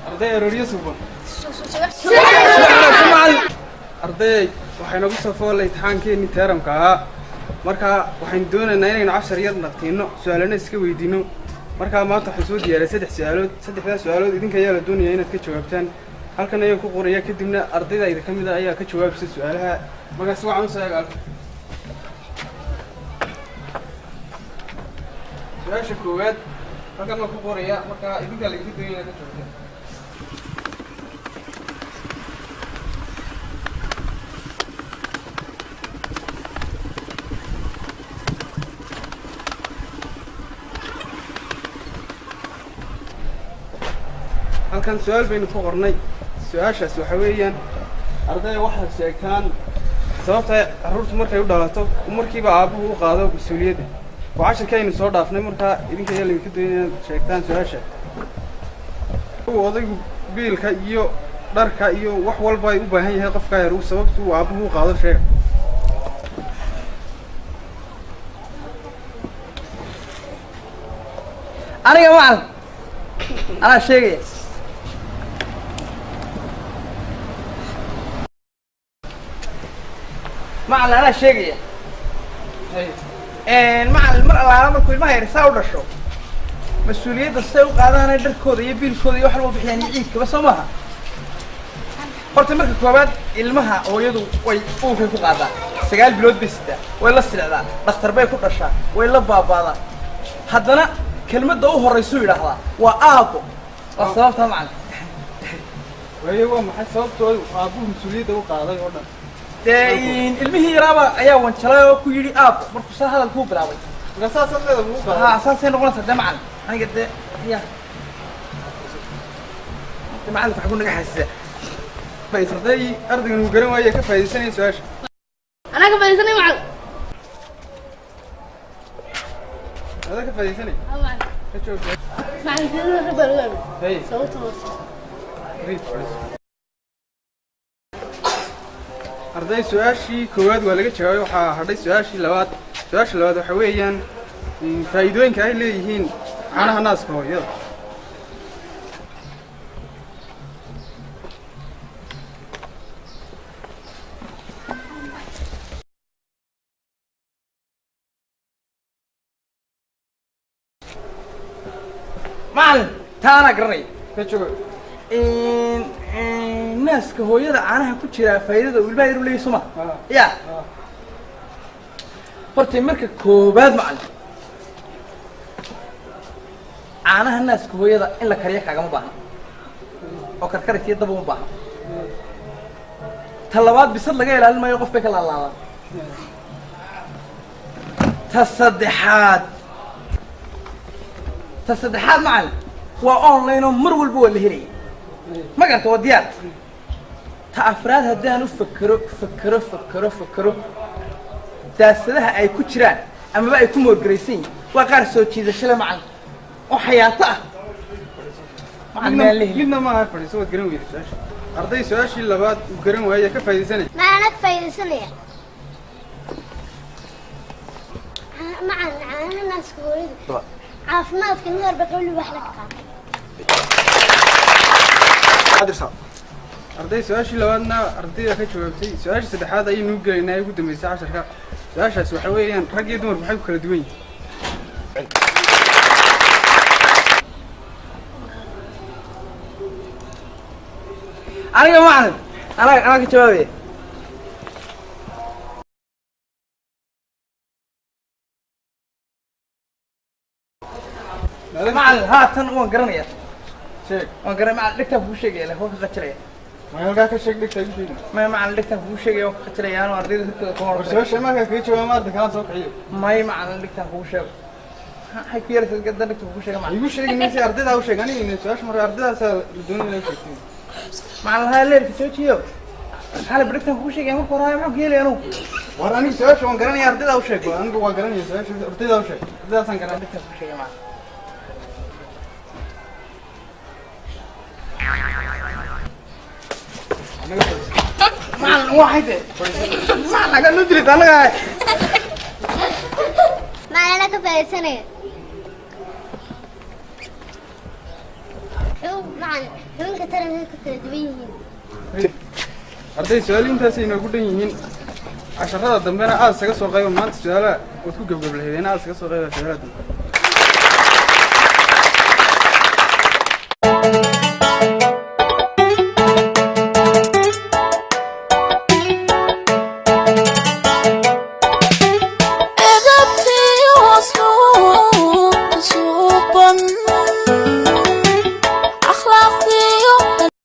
أرضي روريو سوبر أرضي waxay nagu soo foolay imtixaankeenii teeramka ahaa marka waxaan doonaynaa inaynu 10 yar naqtiino su'aalana iska weydiino marka maanta waxaan soo diyaaray 3 su'aalood saddexdaas su'aalood idinka ayaa la doonayaa inaad ka jawaabtaan halkan ayaan ku qoraya kadibna ardayda kamid ah ayaa ka jawaabisa su'aalaha magaas waxaan u sheegaa su'aasha koowaad halkan waan ku qoraya marka idinka la idin doonayaa ka jawaabtaan halkan su'aal baynu ku qornay su'aashaas waxa weeyaan ardayda waxay sheegtaan sababta carruurtu markay u dhalato markiiba aabuhu u qaado mas'uuliyadda waxaashakaynu soo dhaafnay marka idinka ayaa idinka doonaya inaad sheegtaan su'aasha odaygu biilka iyo dharka iyo wax walba ay u baahan yahay qofka yar uu sababtu uu aabuhu u qaado sheeg aniga macallin anaa sheegaya macallin anaa sheegaya macallin mar allaala markuu ilmaha yar saa u dhasho mas-uuliyadda say u qaadaan dharkooda iyo biilkooda iyo wax walba bixiyaan iyo ciidkaba soo maaha horta marka koobaad ilmaha hooyadu way uurkay ku qaadaan 9 bilood bay sitaa way la silecdaan dhakhtar bay ku dhashaa way la baabaadaan haddana kelmadda u horraysu yidhaahdaa waa aabbo waa sababta macallin waayo waa maxay sababtoodu aabuhu mas-uuliyadda u qaaday oo dhan ilmihii yaraaba ayaa wanjalay oo ku yidhi aabbo markuu saa hadalkuu bilaabay saasaadeeda muu qaaday haa saasay noqonaysaa dee macallin aniga dee ya macallinka waxbuu naga xasisaa arday ardaygan uu garan waaye ka faa'iidaysanaya su'aasha أنا كيف أدري معك؟ هذا كيف أدري؟ أمان. كشوف. ما عندي أنا خبر غير. هي. سويت وصل. ريت بس. أرضي سؤاشي كواد ولا جت شوي وحردي سؤاشي لواد سؤاش لواد وحويان فايدوين كهاي اللي يهين عنها ناس كهو يلا. معلم تانا قرني كشوف. الناس كهويدا عنها كتير فايدة والباقي يقولوا لي سما يا فرتي مركب كوباد معلم عنها الناس كهويدا إلا كريك حاجة مباحة أو كركرة يضربوا مباحة طلبات بيصير لقى العلم ما يوقف بك الله تصدحات معلم وأونلاين ومرول بول هني ما قلت وديات تأفراد هدانو فكروا تاسلها أي كتيران أما بقى يكون مورجريسين وقار سوتشي ذا شلا معلم وحياته لنا ما عارف سوى جريمة إيش أرضي سؤال اللي بعد جريمة وهي كيف هذه سنة ما أنا كفاية سنة مع الناس كوريد عافمات كنير بقول له بحلك أدرسها أرضي سؤال اللي بعدنا أرضي أخي شوفتي سؤال سدحات أي نوجا إنه يقدم من الساعة 10 سؤال شو حوالي رجع دور بحب كل دوين أنا يا معلم أنا كجوابي معلم ها تن وان قرنية شيء وان قرن معلم لكتب وش شيء له هو كقتلية ما يلقى كشيء لك تجيبين ما معلم لكتب وش شيء هو كقتلية أنا أريد كمان بس وش ما كان كيتشوا ما أرد كلام صوت حيو ما معلم لكتب وش شيء هاي كيرة تقدر لكتب وش شيء معلم يقول شيء الناس أرد ده وش يعني الناس وش مرة أرد ده سال الدنيا لا شيء معلم هاي اللي كتير شيء هلا بريكتب وش شيء ما كوراي ما كيلي أنا وأنا سؤال وان قرني أرد ده وش شيء أنا وان قرني سؤال أرد ده وش شيء ده سان قرني لكتب وش شيء معلم معلم واحد معلم قال ندري أنا faa'iidaysanaya xubinka taranka ka kala duwan yihiin arday su-aal intaasay inoogu dhan yihiin casharada dambena aad isaga soo qayba maanta su-aalaha waad ku gebgab lahaydeen aad isaga soo qayba su-aalaha dambe